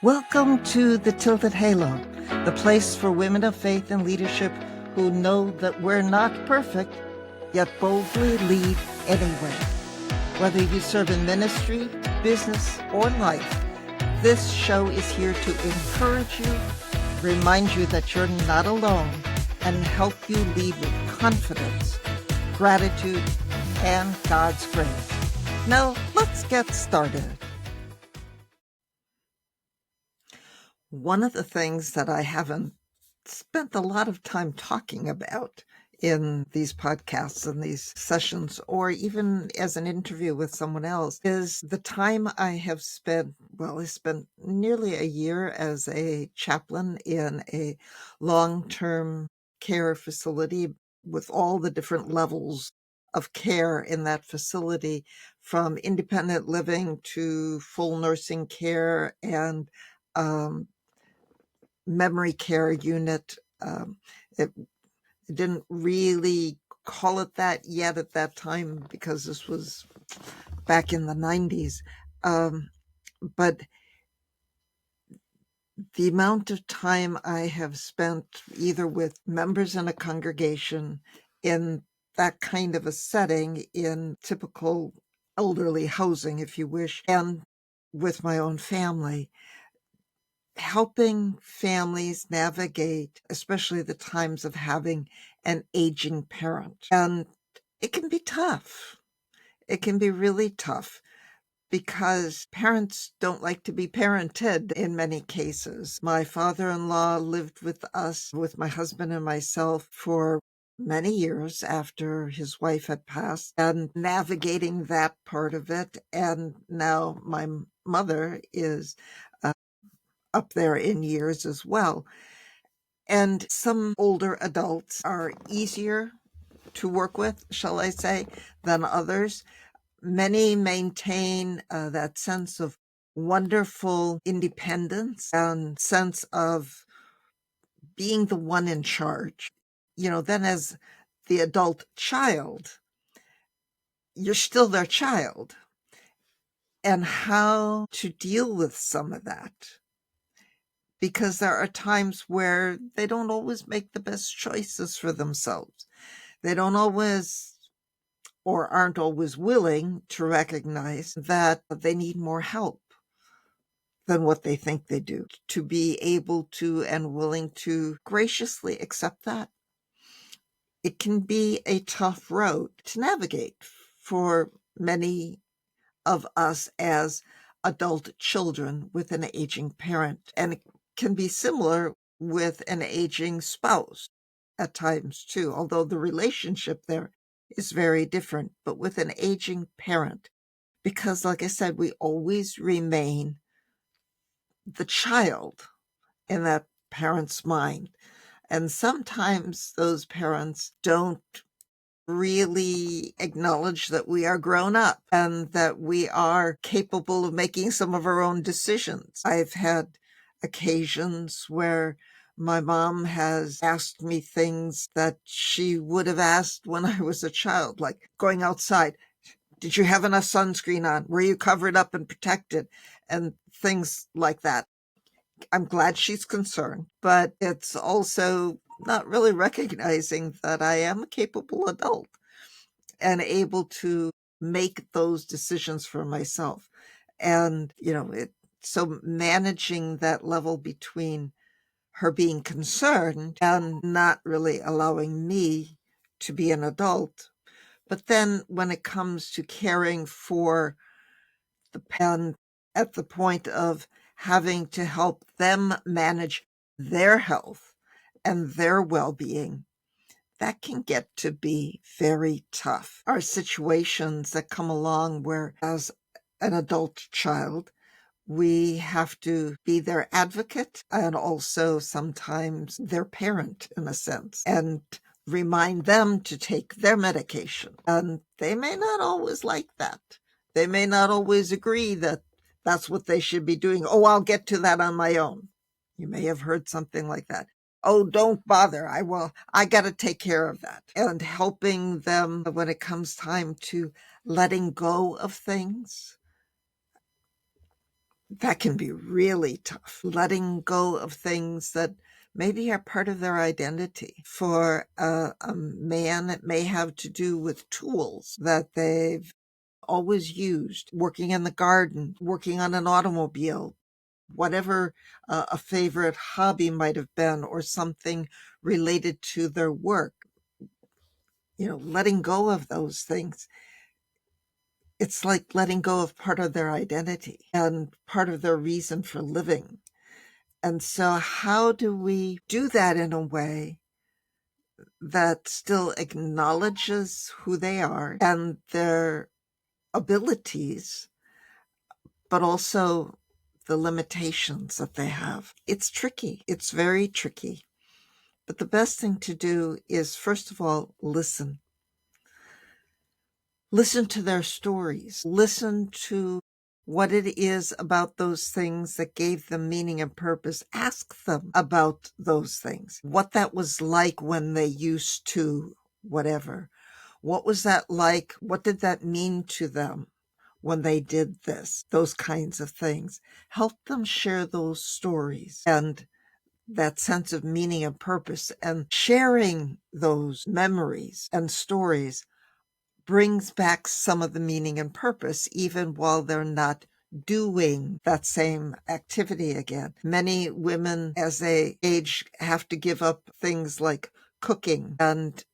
Welcome to the Tilted Halo, the place for women of faith and leadership who know that we're not perfect, yet boldly lead anyway. Whether you serve in ministry, business, or life, this show is here to encourage you, remind you that you're not alone, and help you lead with confidence, gratitude, and God's grace. Now, let's get started. One of the things that I haven't spent a lot of time talking about in these podcasts and these sessions, or even as an interview with someone else, is the time I have spent. Well, I spent nearly a year as a chaplain in a long-term care facility with all the different levels of care in that facility, from independent living to full nursing care and memory care unit. It didn't really call it that yet at that time because this was back in the 90s. But the amount of time I have spent either with members in a congregation in that kind of a setting, in typical elderly housing, if you wish, and with my own family, helping families navigate, especially the times of having an aging parent. And it can be tough. It can be really tough because parents don't like to be parented in many cases. My father-in-law lived with us, with my husband and myself, for many years after his wife had passed, and navigating that part of it. And now my mother is up there in years as well. And some older adults are easier to work with, shall I say, than others. Many maintain that sense of wonderful independence and sense of being the one in charge. Then as the adult child, you're still their child. And how to deal with some of that, because there are times where they don't always make the best choices for themselves. They don't always, or aren't always willing to recognize that they need more help than what they think they do. To be able to and willing to graciously accept that, it can be a tough road to navigate for many of us as adult children with an aging parent. And it can be similar with an aging spouse at times too, although the relationship there is very different. But with an aging parent, because like I said, we always remain the child in that parent's mind. And sometimes those parents don't really acknowledge that we are grown up and that we are capable of making some of our own decisions. I've had occasions where my mom has asked me things that she would have asked when I was a child, like going outside. Did you have enough sunscreen on? Were you covered up and protected? And things like that. I'm glad she's concerned, but it's also not really recognizing that I am a capable adult and able to make those decisions for myself. And, so managing that level between her being concerned and not really allowing me to be an adult. But then when it comes to caring for the parent at the point of having to help them manage their health and their well-being, that can get to be very tough. Are situations that come along where, as an adult child, we have to be their advocate and also sometimes their parent in a sense, and remind them to take their medication. And they may not always like that. They may not always agree that that's what they should be doing. Oh, I'll get to that on my own. You may have heard something like that. Oh, don't bother. I got to take care of that. And helping them when it comes time to letting go of things. that can be really tough. Letting go of things that maybe are part of their identity. For a man, it may have to do with tools that they've always used, working in the garden, working on an automobile, whatever a favorite hobby might have been, or something related to their work. Letting go of those things, it's like letting go of part of their identity and part of their reason for living. And so, how do we do that in a way that still acknowledges who they are and their abilities, but also the limitations that they have? It's tricky. It's very tricky. But the best thing to do is, first of all, listen. Listen to their stories. Listen to what it is about those things that gave them meaning and purpose. Ask them about those things, what that was like when they used to whatever. What was that like? What did that mean to them when they did this? Those kinds of things. Help them share those stories and that sense of meaning and purpose. And sharing those memories and stories brings back some of the meaning and purpose, even while they're not doing that same activity again. Many women, as they age, have to give up things like cooking and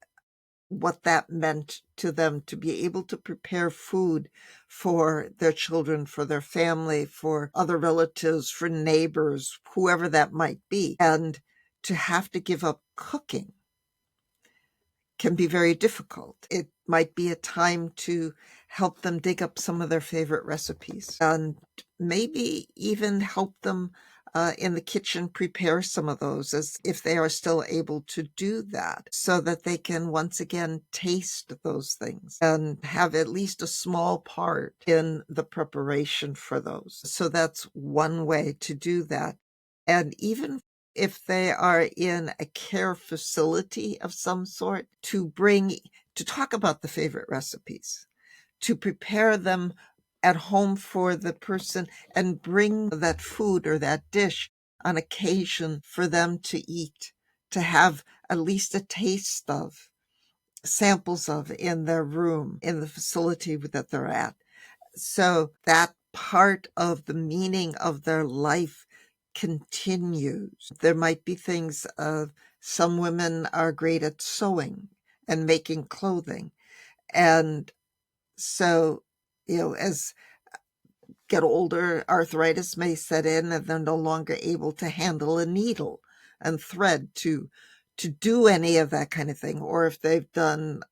what that meant to them to be able to prepare food for their children, for their family, for other relatives, for neighbors, whoever that might be. And to have to give up cooking can be very difficult. It might be a time to help them dig up some of their favorite recipes and maybe even help them in the kitchen prepare some of those, as if they are still able to do that, so that they can once again taste those things and have at least a small part in the preparation for those. So that's one way to do that. And even if they are in a care facility of some sort, to talk about the favorite recipes, to prepare them at home for the person and bring that food or that dish on occasion for them to eat, to have at least a taste of, samples of in their room, in the facility that they're at. So that part of the meaning of their life continues. There might be things of, some women are great at sewing and making clothing. And so, as get older, arthritis may set in and they're no longer able to handle a needle and thread to do any of that kind of thing. Or if they've done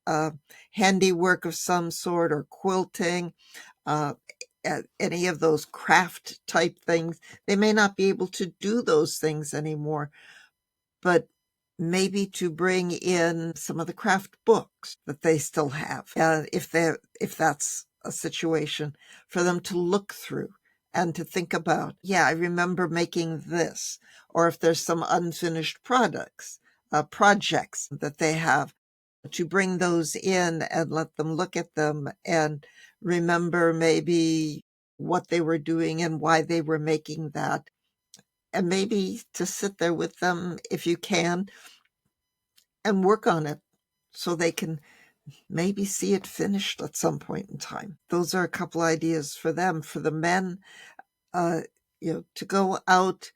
handiwork of some sort, or quilting, uh, any of those craft type things, they may not be able to do those things anymore. But maybe to bring in some of the craft books that they still have, if that's a situation for them to look through and to think about, yeah, I remember making this. Or if there's some unfinished projects that they have, to bring those in and let them look at them and remember maybe what they were doing and why they were making that. And maybe to sit there with them, if you can, and work on it so they can maybe see it finished at some point in time. Those are a couple ideas for them. For the men, uh, to go out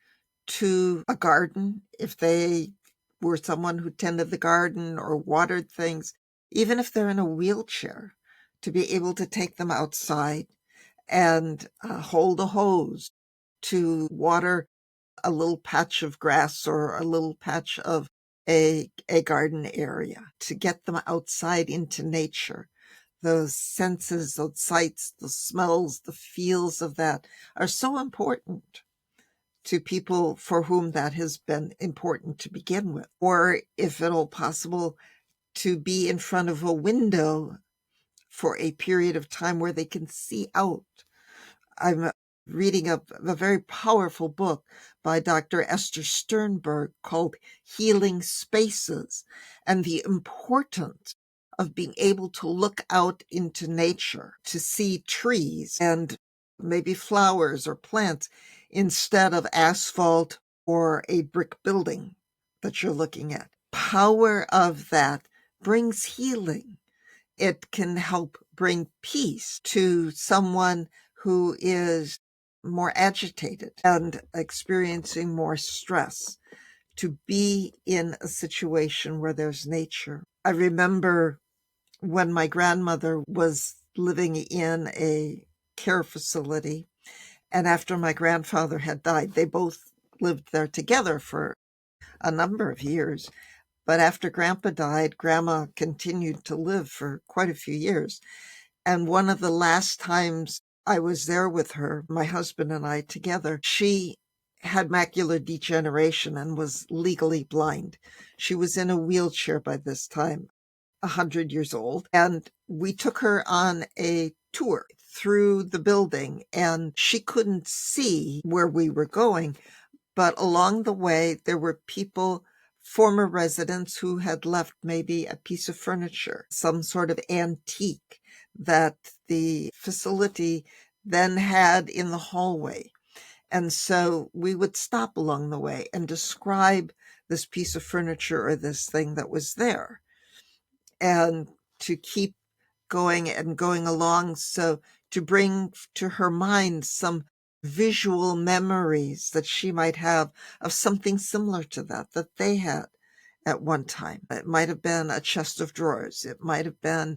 to a garden, if they were someone who tended the garden or watered things, even if they're in a wheelchair, to be able to take them outside and hold a hose to water a little patch of grass or a little patch of a garden area, to get them outside into nature. Those senses, those sights, the smells, the feels of that are so important to people for whom that has been important to begin with. Or if at all possible, to be in front of a window for a period of time where they can see out. I'm reading a very powerful book by Dr. Esther Sternberg called Healing Spaces, and the importance of being able to look out into nature, to see trees and maybe flowers or plants instead of asphalt or a brick building that you're looking at. Power of that brings healing. It can help bring peace to someone who is more agitated and experiencing more stress, to be in a situation where there's nature. I remember when my grandmother was living in a care facility, and after my grandfather had died, they both lived there together for a number of years. But after Grandpa died, Grandma continued to live for quite a few years. And one of the last times I was there with her, my husband and I together, she had macular degeneration and was legally blind. She was in a wheelchair by this time, 100 years old. And we took her on a tour through the building, and she couldn't see where we were going. But along the way, there were people, former residents, who had left maybe a piece of furniture, some sort of antique that the facility then had in the hallway. And so we would stop along the way and describe this piece of furniture or this thing that was there, and to keep going and going along, so to bring to her mind some visual memories that she might have of something similar to that they had at one time. It might have been a chest of drawers. It might have been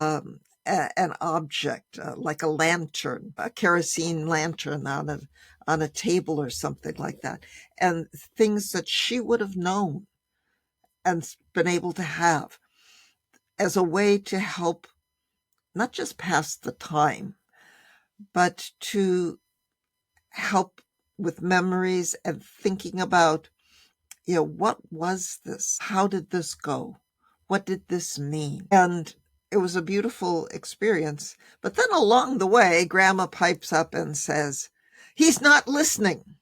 an object like a lantern, a kerosene lantern on a table or something like that, and things that she would have known and been able to have as a way to help not just pass the time, but to help with memories and thinking about, what was this? How did this go? What did this mean? And it was a beautiful experience. But then along the way, Grandma pipes up and says, "He's not listening."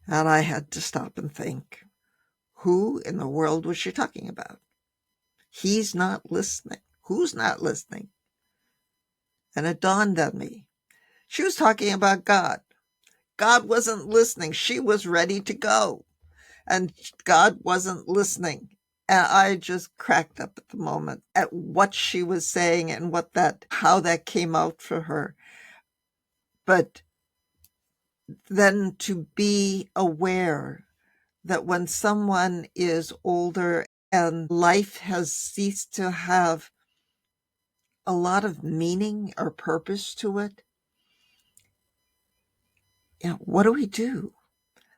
And I had to stop and think, who in the world was she talking about? He's not listening. Who's not listening? And it dawned on me. She was talking about God. God wasn't listening. She was ready to go, and God wasn't listening. And I just cracked up at the moment at what she was saying and how that came out for her. But then to be aware that when someone is older and life has ceased to have a lot of meaning or purpose to it, what do we do?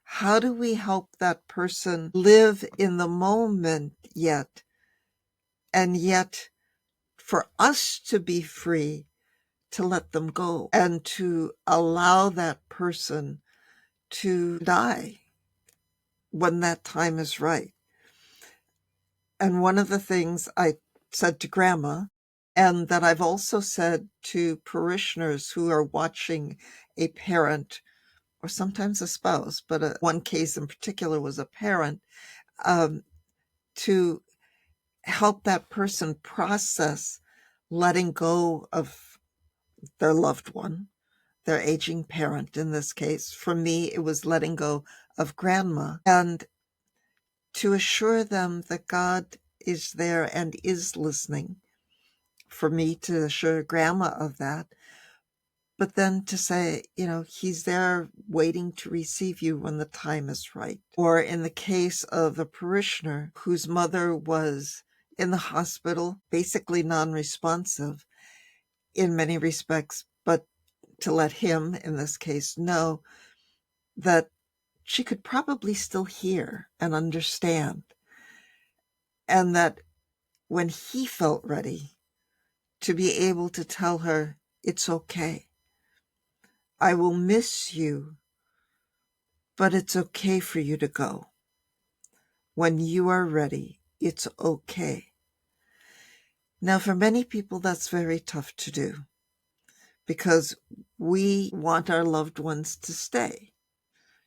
How do we help that person live in the moment and yet for us to be free to let them go and to allow that person to die when that time is right? And one of the things I said to Grandma, and that I've also said to parishioners who are watching a parent or sometimes a spouse, but one case in particular was a parent, to help that person process letting go of their loved one, their aging parent in this case. For me, it was letting go of Grandma, and to assure them that God is there and is listening. For me to assure Grandma of that, but then to say, he's there waiting to receive you when the time is right. Or in the case of a parishioner whose mother was in the hospital, basically non-responsive in many respects, but to let him, in this case, know that she could probably still hear and understand, and that when he felt ready, to be able to tell her, it's okay. I will miss you, but it's okay for you to go. When you are ready, it's okay. Now, for many people, that's very tough to do because we want our loved ones to stay,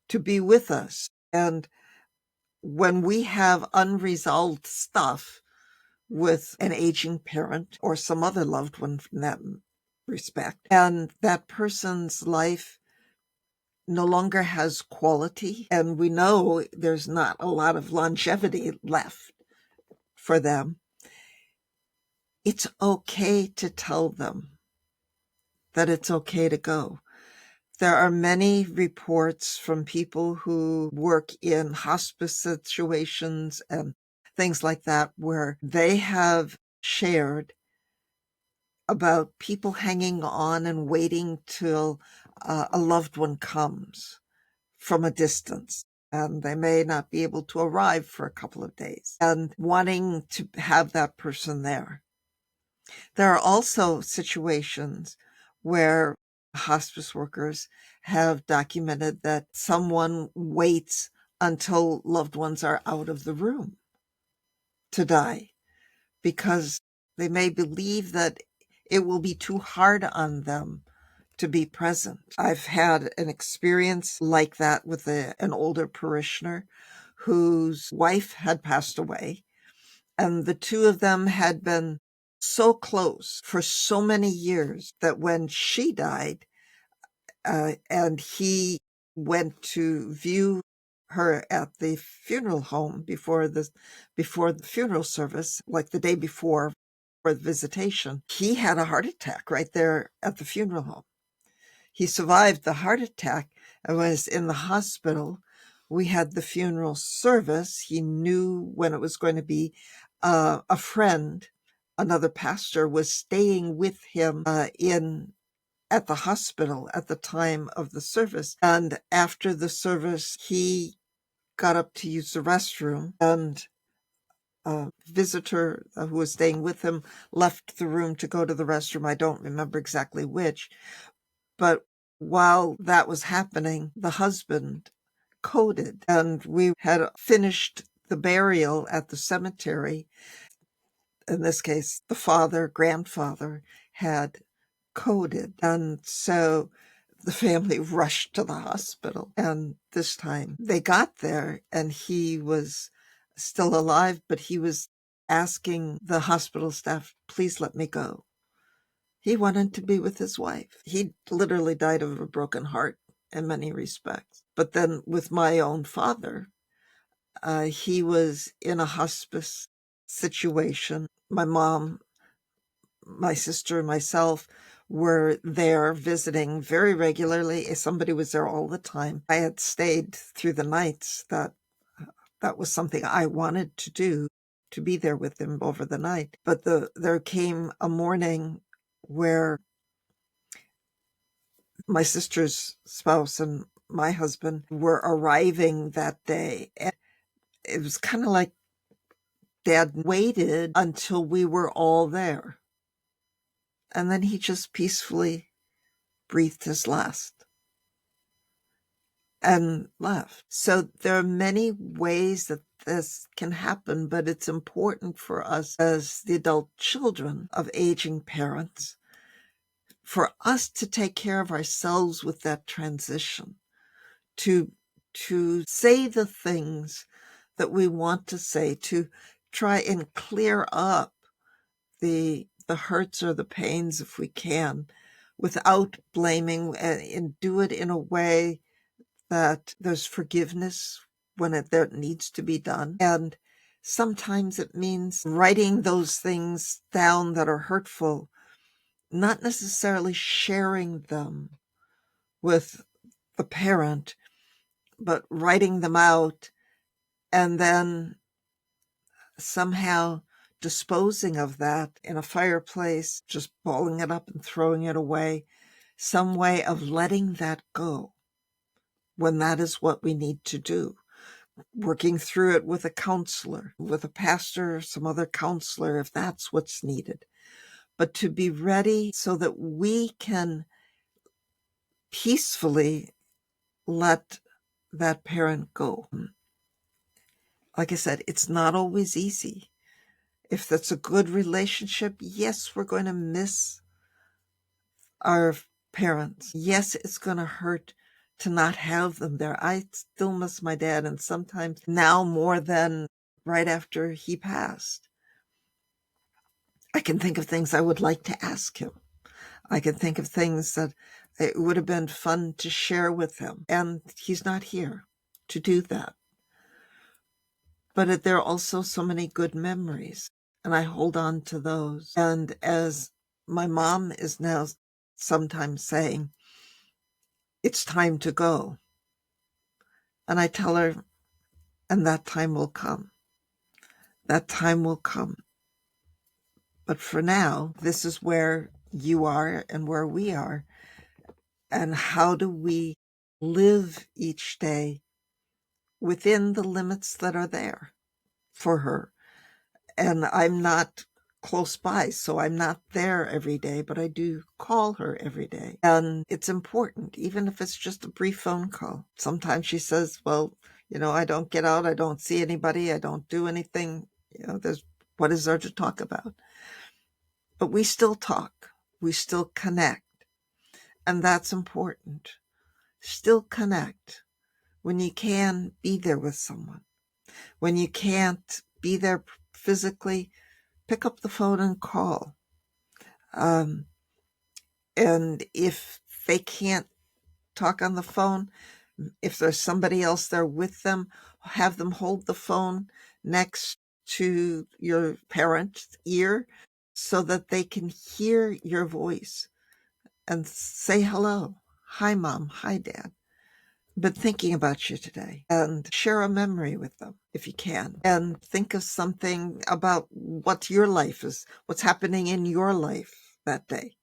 to be with us. And when we have unresolved stuff with an aging parent or some other loved one from that respect, and that person's life no longer has quality, and we know there's not a lot of longevity left for them, it's okay to tell them that it's okay to go. There are many reports from people who work in hospice situations and things like that where they have shared about people hanging on and waiting till a loved one comes from a distance. And they may not be able to arrive for a couple of days and wanting to have that person there. There are also situations where hospice workers have documented that someone waits until loved ones are out of the room to die because they may believe that it will be too hard on them to be present. I've had an experience like that with an older parishioner whose wife had passed away, and the two of them had been so close for so many years that when she died, and he went to view her at the funeral home before the funeral service, like the day before for the visitation, he had a heart attack right there at the funeral home. He survived the heart attack and was in the hospital. We had the funeral service. He knew when it was going to be. A friend, another pastor, was staying with him at the hospital at the time of the service. And after the service, he got up to use the restroom, and a visitor who was staying with him left the room to go to the restroom. I don't remember exactly which. But while that was happening, the husband coded, and we had finished the burial at the cemetery. In this case, the grandfather, had coded. And so the family rushed to the hospital. And this time they got there and he was still alive, but he was asking the hospital staff, please let me go. He wanted to be with his wife. He literally died of a broken heart in many respects. But then with my own father, he was in a hospice situation. My mom, my sister, and myself were there visiting very regularly. Somebody was there all the time. I had stayed through the nights. That was something I wanted to do, to be there with him over the night. But there came a morning where my sister's spouse and my husband were arriving that day. And it was kind of like Dad waited until we were all there. And then he just peacefully breathed his last and left. So there are many ways that this can happen, but it's important for us as the adult children of aging parents, for us to take care of ourselves with that transition, to say the things that we want to say, to try and clear up the hurts or the pains if we can, without blaming, and do it in a way that there's forgiveness when that needs to be done. And sometimes it means writing those things down that are hurtful, not necessarily sharing them with the parent, but writing them out and then somehow disposing of that in a fireplace, just balling it up and throwing it away, some way of letting that go when that is what we need to do. Working through it with a counselor, with a pastor, some other counselor, if that's what's needed. But to be ready so that we can peacefully let that parent go. Like I said, it's not always easy. If that's a good relationship, yes, we're going to miss our parents. Yes, it's going to hurt to not have them there. I still miss my dad, and sometimes now more than right after he passed. I can think of things I would like to ask him. I can think of things that it would have been fun to share with him, and he's not here to do that. But there are also so many good memories, and I hold on to those. And as my mom is now sometimes saying, it's time to go. And I tell her, and that time will come. That time will come. But for now, this is where you are and where we are. And how do we live each day within the limits that are there for her? And I'm not close by, so I'm not there every day, but I do call her every day. And it's important, even if it's just a brief phone call. Sometimes she says, well, I don't get out, I don't see anybody, I don't do anything. What is there to talk about? But we still talk, we still connect. And that's important. Still connect. When you can, be there with someone. When you can't be there physically, pick up the phone and call. And if they can't talk on the phone, if there's somebody else there with them, have them hold the phone next to your parent's ear so that they can hear your voice and say hello. Hi, Mom. Hi, Dad. Been thinking about you today, and share a memory with them if you can, and think of something about what your life is, what's happening in your life that day.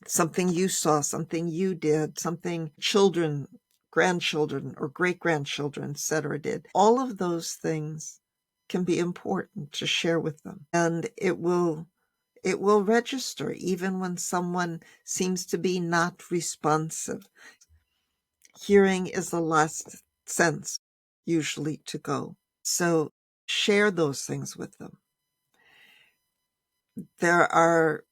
Something you saw, something you did, something children, grandchildren, or great-grandchildren said or did. All of those things can be important to share with them, and it will register even when someone seems to be not responsive. Hearing is the last sense usually to go. So share those things with them. There are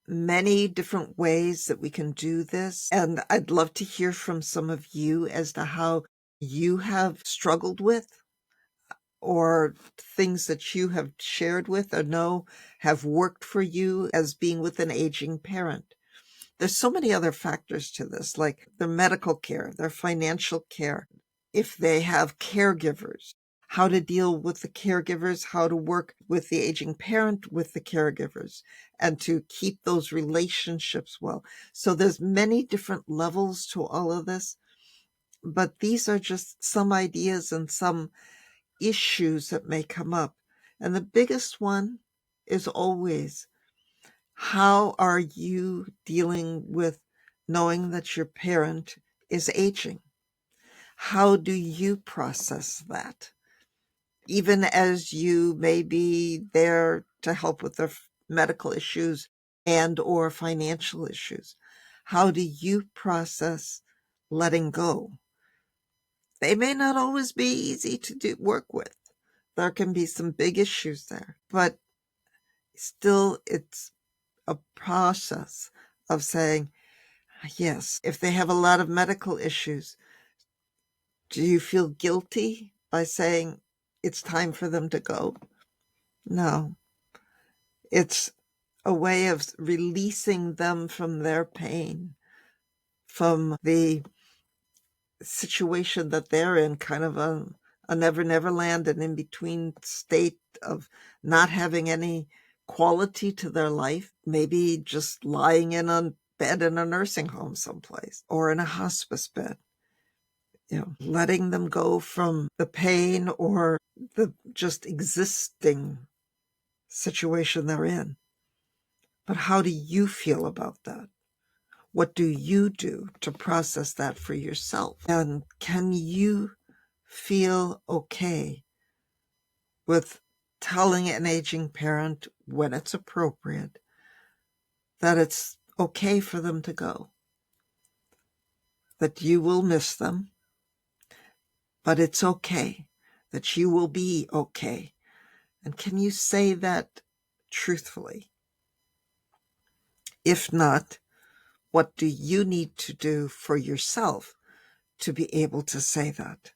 many different ways that we can do this, and I'd love to hear from some of you as to how you have struggled with, or things that you have shared with or know have worked for you as being with an aging parent. There's so many other factors to this, like their medical care, their financial care, if they have caregivers, how to deal with the caregivers, how to work with the aging parent with the caregivers, and to keep those relationships well. So there's many different levels to all of this, but these are just some ideas and some issues that may come up. And the biggest one is always, how are you dealing with knowing that your parent is aging? How do you process that? Even as you may be there to help with their medical issues and or financial issues, how do you process letting go? They may not always be easy to work with. There can be some big issues there, but still it's a process of saying, yes. If they have a lot of medical issues, do you feel guilty by saying it's time for them to go? No. It's a way of releasing them from their pain, from the situation that they're in, kind of a never land, an in-between state of not having any quality to their life, maybe just lying in a bed in a nursing home someplace or in a hospice bed. Letting them go from the pain or the just existing situation they're in. But how do you feel about that? What do you do to process that for yourself? And can you feel okay with telling an aging parent, when it's appropriate, that it's okay for them to go? That you will miss them, but it's okay. That you will be okay. And can you say that truthfully? If not, what do you need to do for yourself to be able to say that,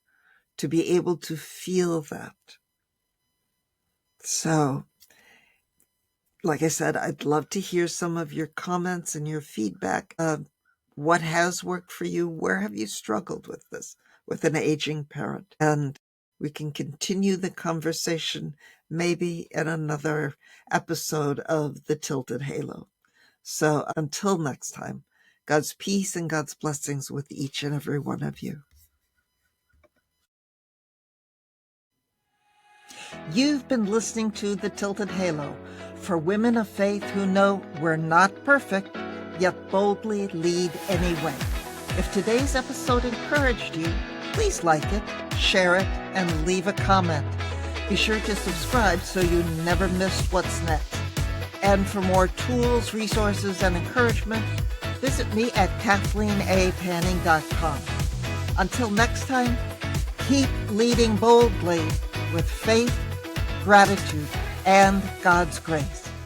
to be able to feel that? So Like I said, I'd love to hear some of your comments and your feedback. What has worked for you? Where have you struggled with this, with an aging parent? And we can continue the conversation maybe in another episode of The Tilted Halo. So until next time, God's peace and God's blessings with each and every one of you. You've been listening to The Tilted Halo for women of faith who know we're not perfect, yet boldly lead anyway. If today's episode encouraged you, please like it, share it, and leave a comment. Be sure to subscribe so you never miss what's next. And for more tools, resources, and encouragement, visit me at KathleenAPanning.com. Until next time, keep leading boldly with faith, gratitude, and God's grace.